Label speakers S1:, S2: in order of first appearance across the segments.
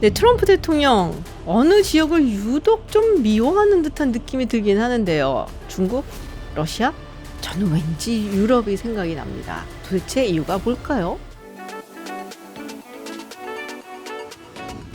S1: 네, 트럼프 대통령 어느 지역을 유독 좀 미워하는 듯한 느낌이 들긴 하는데요. 중국? 러시아? 저는 왠지 유럽이 생각이 납니다. 도대체 이유가 뭘까요?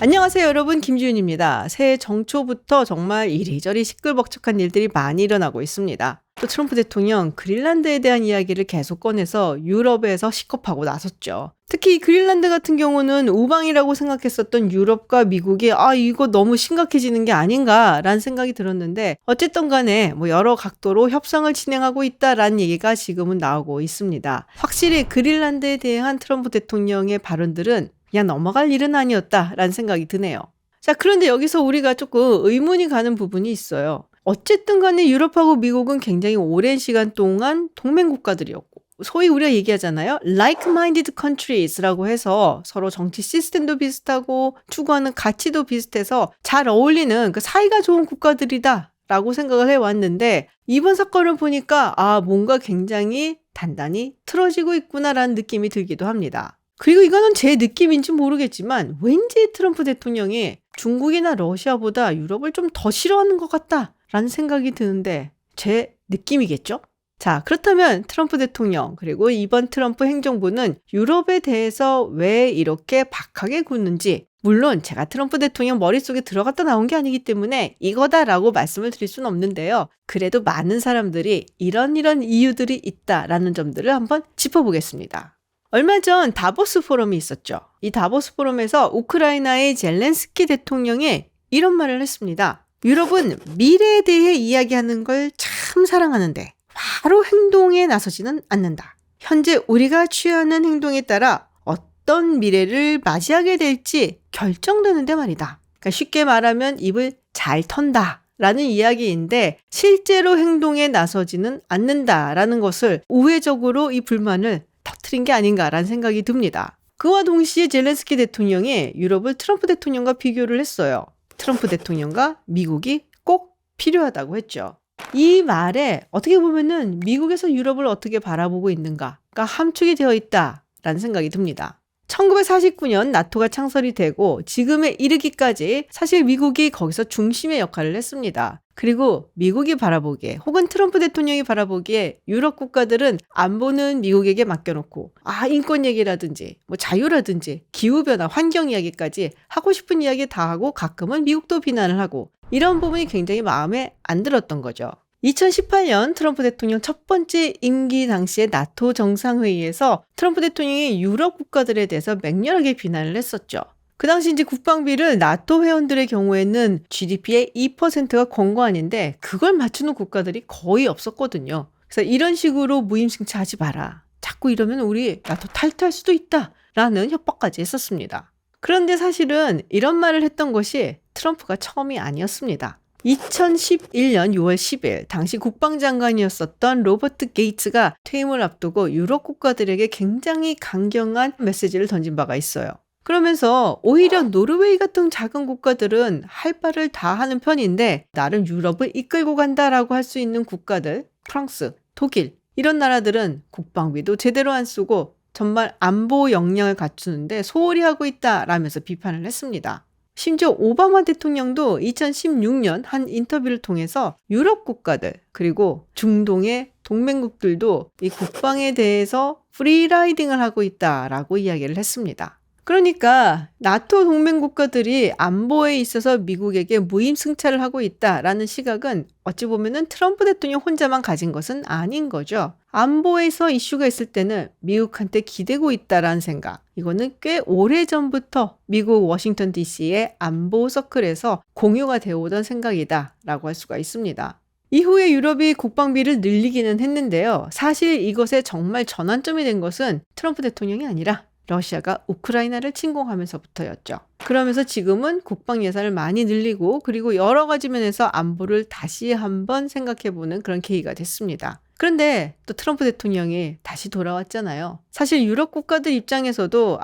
S1: 안녕하세요 여러분, 김지윤입니다. 새해 정초부터 정말 이리저리 시끌벅적한 일들이 많이 일어나고 있습니다. 또 트럼프 대통령 그린란드에 대한 이야기를 계속 꺼내서 유럽에서 시겁하고 나섰죠. 특히 이 그린란드 같은 경우는 우방이라고 생각했었던 유럽과 미국이 이거 너무 심각해지는 게 아닌가라는 생각이 들었는데, 어쨌든 간에 여러 각도로 협상을 진행하고 있다라는 얘기가 지금은 나오고 있습니다. 확실히 그린란드에 대한 트럼프 대통령의 발언들은 그냥 넘어갈 일은 아니었다라는 생각이 드네요. 자, 그런데 여기서 우리가 조금 의문이 가는 부분이 있어요. 어쨌든 간에 유럽하고 미국은 굉장히 오랜 시간 동안 동맹국가들이었고, 소위 우리가 얘기하잖아요. like-minded countries라고 해서 서로 정치 시스템도 비슷하고 추구하는 가치도 비슷해서 잘 어울리는 그 사이가 좋은 국가들이다 라고 생각을 해왔는데, 이번 사건을 보니까 뭔가 굉장히 단단히 틀어지고 있구나라는 느낌이 들기도 합니다. 그리고 이거는 제 느낌인지 모르겠지만 왠지 트럼프 대통령이 중국이나 러시아보다 유럽을 좀 더 싫어하는 것 같다라는 생각이 드는데, 제 느낌이겠죠? 자, 그렇다면 트럼프 대통령 그리고 이번 트럼프 행정부는 유럽에 대해서 왜 이렇게 박하게 굽는지, 물론 제가 트럼프 대통령 머릿속에 들어갔다 나온 게 아니기 때문에 이거다라고 말씀을 드릴 수는 없는데요. 그래도 많은 사람들이 이런 이유들이 있다라는 점들을 한번 짚어보겠습니다. 얼마 전 다보스 포럼이 있었죠. 이 다보스 포럼에서 우크라이나의 젤렌스키 대통령이 이런 말을 했습니다. 유럽은 미래에 대해 이야기하는 걸 참 사랑하는데 바로 행동에 나서지는 않는다. 현재 우리가 취하는 행동에 따라 어떤 미래를 맞이하게 될지 결정되는데 말이다. 그러니까 쉽게 말하면 입을 잘 턴다 라는 이야기인데, 실제로 행동에 나서지는 않는다라는 것을 우회적으로 이 불만을 터트린 게 아닌가라는 생각이 듭니다. 그와 동시에 젤렌스키 대통령이 유럽을 트럼프 대통령과 비교를 했어요. 트럼프 대통령과 미국이 꼭 필요하다고 했죠. 이 말에 어떻게 보면은 미국에서 유럽을 어떻게 바라보고 있는가가 함축이 되어 있다라는 생각이 듭니다. 1949년 나토가 창설이 되고 지금에 이르기까지 사실 미국이 거기서 중심의 역할을 했습니다. 그리고 미국이 바라보기에, 혹은 트럼프 대통령이 바라보기에 유럽 국가들은 안보는 미국에게 맡겨놓고 인권 얘기라든지 자유라든지 기후변화, 환경 이야기까지 하고 싶은 이야기 다 하고 가끔은 미국도 비난을 하고, 이런 부분이 굉장히 마음에 안 들었던 거죠. 2018년 트럼프 대통령 첫 번째 임기 당시에 나토 정상회의에서 트럼프 대통령이 유럽 국가들에 대해서 맹렬하게 비난을 했었죠. 그 당시 이제 국방비를 나토 회원들의 경우에는 GDP의 2%가 권고안인데 그걸 맞추는 국가들이 거의 없었거든요. 그래서 이런 식으로 무임승차하지 마라. 자꾸 이러면 우리 나토 탈퇴할 수도 있다라는 협박까지 했었습니다. 그런데 사실은 이런 말을 했던 것이 트럼프가 처음이 아니었습니다. 2011년 6월 10일 당시 국방장관이었었던 로버트 게이츠가 퇴임을 앞두고 유럽 국가들에게 굉장히 강경한 메시지를 던진 바가 있어요. 그러면서 오히려 노르웨이 같은 작은 국가들은 할 바를 다 하는 편인데, 나름 유럽을 이끌고 간다라고 할 수 있는 국가들, 프랑스, 독일, 이런 나라들은 국방비도 제대로 안 쓰고 정말 안보 역량을 갖추는데 소홀히 하고 있다라면서 비판을 했습니다. 심지어 오바마 대통령도 2016년 한 인터뷰를 통해서 유럽 국가들 그리고 중동의 동맹국들도 이 국방에 대해서 프리라이딩을 하고 있다라고 이야기를 했습니다. 그러니까 나토 동맹 국가들이 안보에 있어서 미국에게 무임승차를 하고 있다라는 시각은 어찌 보면은 트럼프 대통령 혼자만 가진 것은 아닌 거죠. 안보에서 이슈가 있을 때는 미국한테 기대고 있다라는 생각, 이거는 꽤 오래전부터 미국 워싱턴 DC의 안보 서클에서 공유가 되어 오던 생각이다라고 할 수가 있습니다. 이후에 유럽이 국방비를 늘리기는 했는데요. 사실 이것에 정말 전환점이 된 것은 트럼프 대통령이 아니라 러시아가 우크라이나를 침공하면서부터였죠. 그러면서 지금은 국방 예산을 많이 늘리고, 그리고 여러 가지 면에서 안보를 다시 한번 생각해보는 그런 계기가 됐습니다. 그런데 또 트럼프 대통령이 다시 돌아왔잖아요. 사실 유럽 국가들 입장에서도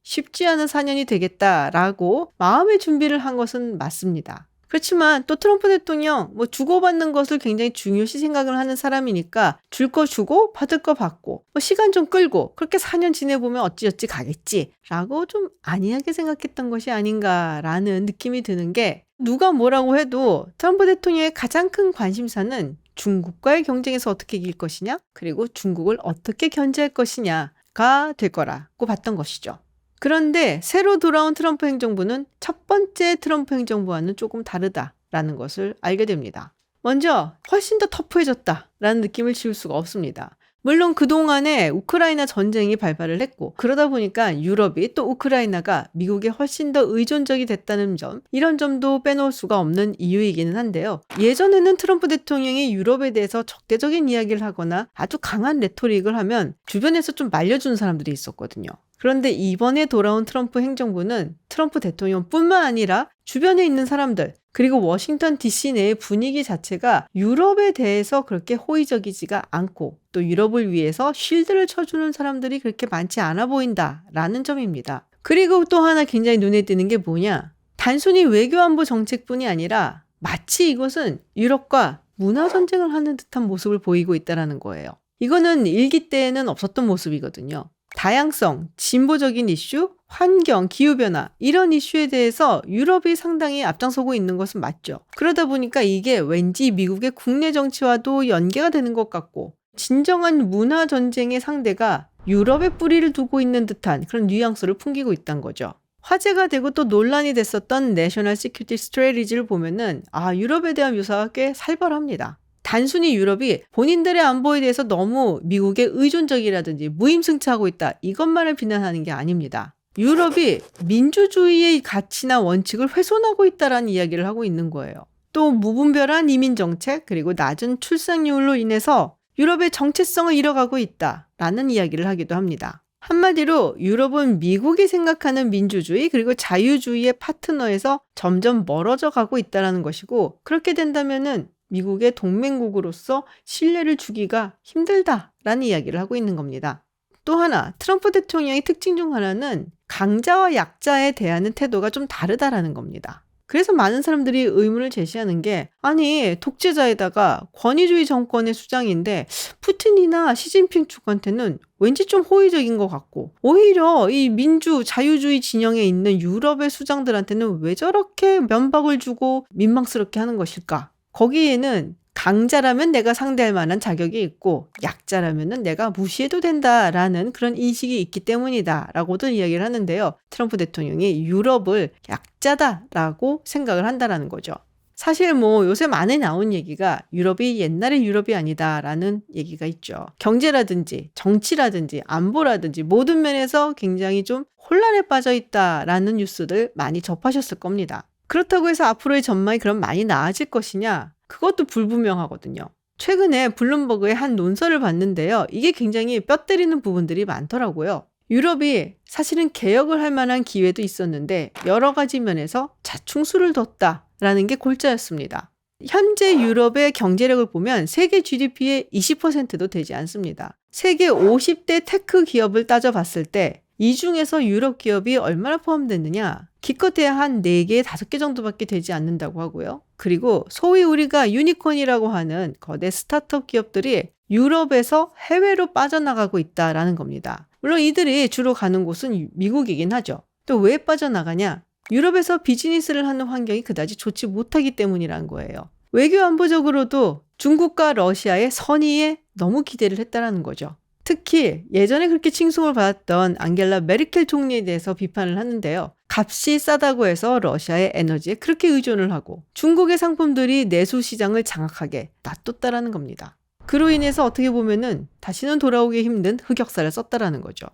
S1: 쉽지 않은 4년이 되겠다라고 마음의 준비를 한 것은 맞습니다. 그렇지만 또 트럼프 대통령 뭐 주고받는 것을 굉장히 중요시 생각을 하는 사람이니까 줄 거 주고 받을 거 받고 뭐 시간 좀 끌고 그렇게 4년 지내보면 어찌어찌 가겠지라고 좀 안이하게 생각했던 것이 아닌가라는 느낌이 드는 게, 누가 뭐라고 해도 트럼프 대통령의 가장 큰 관심사는 중국과의 경쟁에서 어떻게 이길 것이냐, 그리고 중국을 어떻게 견제할 것이냐가 될 거라고 봤던 것이죠. 그런데 새로 돌아온 트럼프 행정부는 첫 번째 트럼프 행정부와는 조금 다르다라는 것을 알게 됩니다. 먼저 훨씬 더 터프해졌다라는 느낌을 지울 수가 없습니다. 물론 그동안에 우크라이나 전쟁이 발발을 했고, 그러다 보니까 유럽이 또 우크라이나가 미국에 훨씬 더 의존적이 됐다는 점, 이런 점도 빼놓을 수가 없는 이유이기는 한데요. 예전에는 트럼프 대통령이 유럽에 대해서 적대적인 이야기를 하거나 아주 강한 레토릭을 하면 주변에서 좀 말려주는 사람들이 있었거든요. 그런데 이번에 돌아온 트럼프 행정부는 트럼프 대통령뿐만 아니라 주변에 있는 사람들, 그리고 워싱턴 DC 내의 분위기 자체가 유럽에 대해서 그렇게 호의적이지가 않고, 또 유럽을 위해서 쉴드를 쳐주는 사람들이 그렇게 많지 않아 보인다라는 점입니다. 그리고 또 하나 굉장히 눈에 띄는 게 뭐냐, 단순히 외교안보 정책뿐이 아니라 마치 이것은 유럽과 문화전쟁을 하는 듯한 모습을 보이고 있다는 거예요. 이거는 일기 때에는 없었던 모습이거든요. 다양성, 진보적인 이슈, 환경, 기후변화, 이런 이슈에 대해서 유럽이 상당히 앞장서고 있는 것은 맞죠. 그러다 보니까 이게 왠지 미국의 국내 정치와도 연계가 되는 것 같고, 진정한 문화 전쟁의 상대가 유럽에 뿌리를 두고 있는 듯한 그런 뉘앙스를 풍기고 있다는 거죠. 화제가 되고 또 논란이 됐었던 내셔널 시큐리티 스트래티지를 보면은 유럽에 대한 묘사가 꽤 살벌합니다. 단순히 유럽이 본인들의 안보에 대해서 너무 미국에 의존적이라든지 무임승차하고 있다, 이것만을 비난하는 게 아닙니다. 유럽이 민주주의의 가치나 원칙을 훼손하고 있다라는 이야기를 하고 있는 거예요. 또 무분별한 이민 정책, 그리고 낮은 출산율로 인해서 유럽의 정체성을 잃어가고 있다라는 이야기를 하기도 합니다. 한마디로 유럽은 미국이 생각하는 민주주의 그리고 자유주의의 파트너에서 점점 멀어져 가고 있다는 것이고, 그렇게 된다면은 미국의 동맹국으로서 신뢰를 주기가 힘들다라는 이야기를 하고 있는 겁니다. 또 하나, 트럼프 대통령의 특징 중 하나는 강자와 약자에 대하는 태도가 좀 다르다라는 겁니다. 그래서 많은 사람들이 의문을 제시하는 게, 아니 독재자에다가 권위주의 정권의 수장인데 푸틴이나 시진핑 측한테는 왠지 좀 호의적인 것 같고, 오히려 이 민주 자유주의 진영에 있는 유럽의 수장들한테는 왜 저렇게 면박을 주고 민망스럽게 하는 것일까? 거기에는 강자라면 내가 상대할 만한 자격이 있고 약자라면 내가 무시해도 된다라는 그런 인식이 있기 때문이다라고도 이야기를 하는데요. 트럼프 대통령이 유럽을 약자다라고 생각을 한다라는 거죠. 사실 뭐 요새 많이 나온 얘기가 유럽이 옛날의 유럽이 아니다라는 얘기가 있죠. 경제라든지 정치라든지 안보라든지 모든 면에서 굉장히 좀 혼란에 빠져 있다라는 뉴스들 많이 접하셨을 겁니다. 그렇다고 해서 앞으로의 전망이 그럼 많이 나아질 것이냐? 그것도 불분명하거든요. 최근에 블룸버그의 한 논설을 봤는데요. 이게 굉장히 뼈 때리는 부분들이 많더라고요. 유럽이 사실은 개혁을 할 만한 기회도 있었는데 여러 가지 면에서 자충수를 뒀다라는 게 골자였습니다. 현재 유럽의 경제력을 보면 세계 GDP의 20%도 되지 않습니다. 세계 50대 테크 기업을 따져봤을 때 이 중에서 유럽 기업이 얼마나 포함됐느냐? 기껏해야 한 4개, 5개 정도밖에 되지 않는다고 하고요. 그리고 소위 우리가 유니콘이라고 하는 거대 스타트업 기업들이 유럽에서 해외로 빠져나가고 있다라는 겁니다. 물론 이들이 주로 가는 곳은 미국이긴 하죠. 또 왜 빠져나가냐? 유럽에서 비즈니스를 하는 환경이 그다지 좋지 못하기 때문이라는 거예요. 외교 안보적으로도 중국과 러시아의 선의에 너무 기대를 했다라는 거죠. 특히 예전에 그렇게 칭송을 받았던 앙겔라 메르켈 총리에 대해서 비판을 하는데요. 값이 싸다고 해서 러시아의 에너지에 그렇게 의존을 하고 중국의 상품들이 내수 시장을 장악하게 놔뒀다라는 겁니다. 그로 인해서 어떻게 보면은 다시는 돌아오기 힘든 흑역사를 썼다라는 거죠.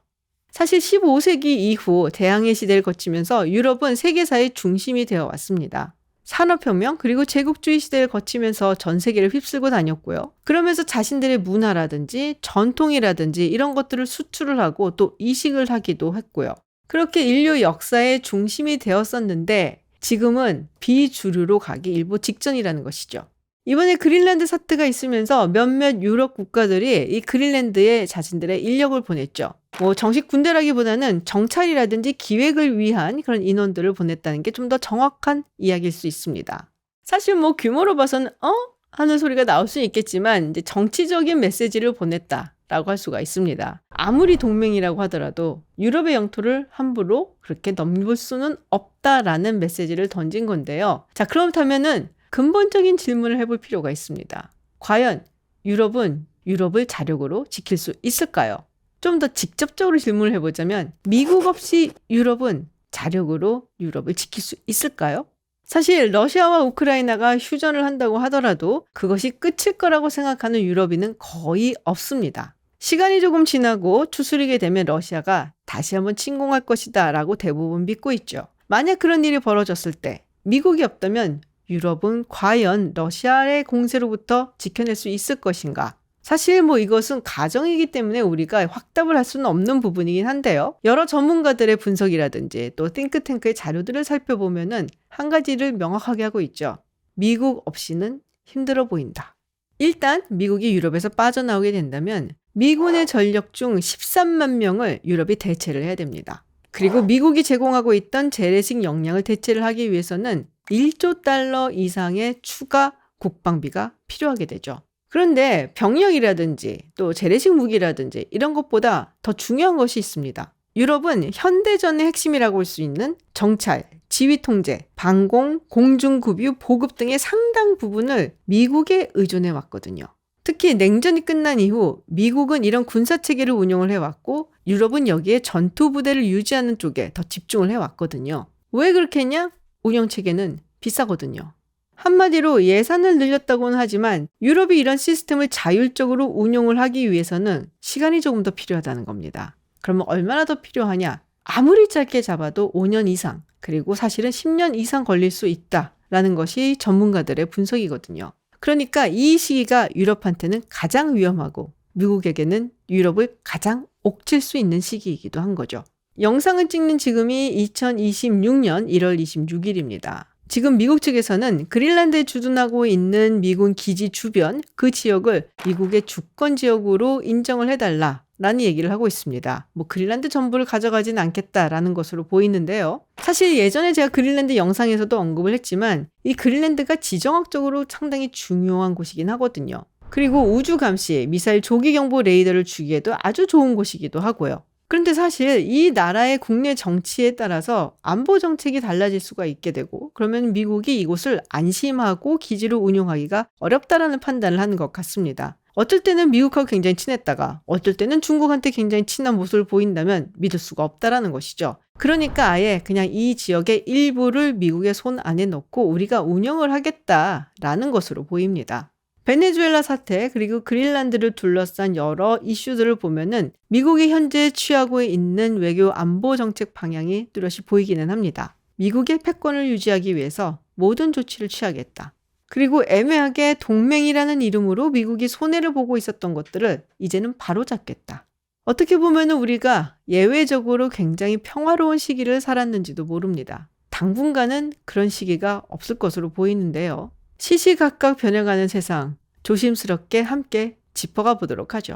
S1: 사실 15세기 이후 대항해 시대를 거치면서 유럽은 세계사의 중심이 되어 왔습니다. 산업혁명 그리고 제국주의 시대를 거치면서 전 세계를 휩쓸고 다녔고요. 그러면서 자신들의 문화라든지 전통이라든지 이런 것들을 수출을 하고 또 이식을 하기도 했고요. 그렇게 인류 역사의 중심이 되었었는데 지금은 비주류로 가기 일보 직전이라는 것이죠. 이번에 그린란드 사태가 있으면서 몇몇 유럽 국가들이 이 그린란드에 자신들의 인력을 보냈죠. 정식 군대라기보다는 정찰이라든지 기획을 위한 그런 인원들을 보냈다는 게 좀 더 정확한 이야기일 수 있습니다. 사실 뭐 규모로 봐서는 하는 소리가 나올 수 있겠지만 이제 정치적인 메시지를 보냈다라고 할 수가 있습니다. 아무리 동맹이라고 하더라도 유럽의 영토를 함부로 그렇게 넘볼 수는 없다라는 메시지를 던진 건데요. 자, 그렇다면은 근본적인 질문을 해볼 필요가 있습니다. 과연 유럽은 유럽을 자력으로 지킬 수 있을까요? 좀 더 직접적으로 질문을 해보자면 미국 없이 유럽은 자력으로 유럽을 지킬 수 있을까요? 사실 러시아와 우크라이나가 휴전을 한다고 하더라도 그것이 끝일 거라고 생각하는 유럽인은 거의 없습니다. 시간이 조금 지나고 추스리게 되면 러시아가 다시 한번 침공할 것이다 라고 대부분 믿고 있죠. 만약 그런 일이 벌어졌을 때 미국이 없다면 유럽은 과연 러시아의 공세로부터 지켜낼 수 있을 것인가? 사실 뭐 이것은 가정이기 때문에 우리가 확답을 할 수는 없는 부분이긴 한데요. 여러 전문가들의 분석이라든지 또 띵크탱크의 자료들을 살펴보면은 한 가지를 명확하게 하고 있죠. 미국 없이는 힘들어 보인다. 일단 미국이 유럽에서 빠져나오게 된다면 미군의 전력 중 13만 명을 유럽이 대체를 해야 됩니다. 그리고 미국이 제공하고 있던 재래식 역량을 대체를 하기 위해서는 1조 달러 이상의 추가 국방비가 필요하게 되죠. 그런데 병력이라든지 또 재래식 무기라든지 이런 것보다 더 중요한 것이 있습니다. 유럽은 현대전의 핵심이라고 할 수 있는 정찰, 지휘통제, 방공, 공중급유, 보급 등의 상당 부분을 미국에 의존해 왔거든요. 특히 냉전이 끝난 이후 미국은 이런 군사체계를 운영을 해왔고 유럽은 여기에 전투부대를 유지하는 쪽에 더 집중을 해왔거든요. 왜 그렇게 했냐? 운영체계는 비싸거든요. 한마디로 예산을 늘렸다고는 하지만 유럽이 이런 시스템을 자율적으로 운용을 하기 위해서는 시간이 조금 더 필요하다는 겁니다. 그러면 얼마나 더 필요하냐? 아무리 짧게 잡아도 5년 이상, 그리고 사실은 10년 이상 걸릴 수 있다라는 것이 전문가들의 분석이거든요. 그러니까 이 시기가 유럽한테는 가장 위험하고 미국에게는 유럽을 가장 옥칠 수 있는 시기이기도 한 거죠. 영상을 찍는 지금이 2026년 1월 26일입니다. 지금 미국 측에서는 그린란드에 주둔하고 있는 미군 기지 주변 그 지역을 미국의 주권 지역으로 인정을 해달라라는 얘기를 하고 있습니다. 뭐 그린란드 전부를 가져가지는 않겠다라는 것으로 보이는데요. 사실 예전에 제가 그린란드 영상에서도 언급을 했지만 이 그린란드가 지정학적으로 상당히 중요한 곳이긴 하거든요. 그리고 우주 감시, 미사일 조기 경보 레이더를 주기에도 아주 좋은 곳이기도 하고요. 그런데 사실 이 나라의 국내 정치에 따라서 안보 정책이 달라질 수가 있게 되고 그러면 미국이 이곳을 안심하고 기지로 운용하기가 어렵다라는 판단을 하는 것 같습니다. 어떨 때는 미국하고 굉장히 친했다가 어떨 때는 중국한테 굉장히 친한 모습을 보인다면 믿을 수가 없다라는 것이죠. 그러니까 아예 그냥 이 지역의 일부를 미국의 손 안에 넣고 우리가 운영을 하겠다라는 것으로 보입니다. 베네수엘라 사태 그리고 그린란드를 둘러싼 여러 이슈들을 보면은 미국이 현재 취하고 있는 외교 안보 정책 방향이 뚜렷이 보이기는 합니다. 미국의 패권을 유지하기 위해서 모든 조치를 취하겠다. 그리고 애매하게 동맹이라는 이름으로 미국이 손해를 보고 있었던 것들을 이제는 바로잡겠다. 어떻게 보면은 우리가 예외적으로 굉장히 평화로운 시기를 살았는지도 모릅니다. 당분간은 그런 시기가 없을 것으로 보이는데요. 시시각각 변해가는 세상 조심스럽게 함께 짚어가 보도록 하죠.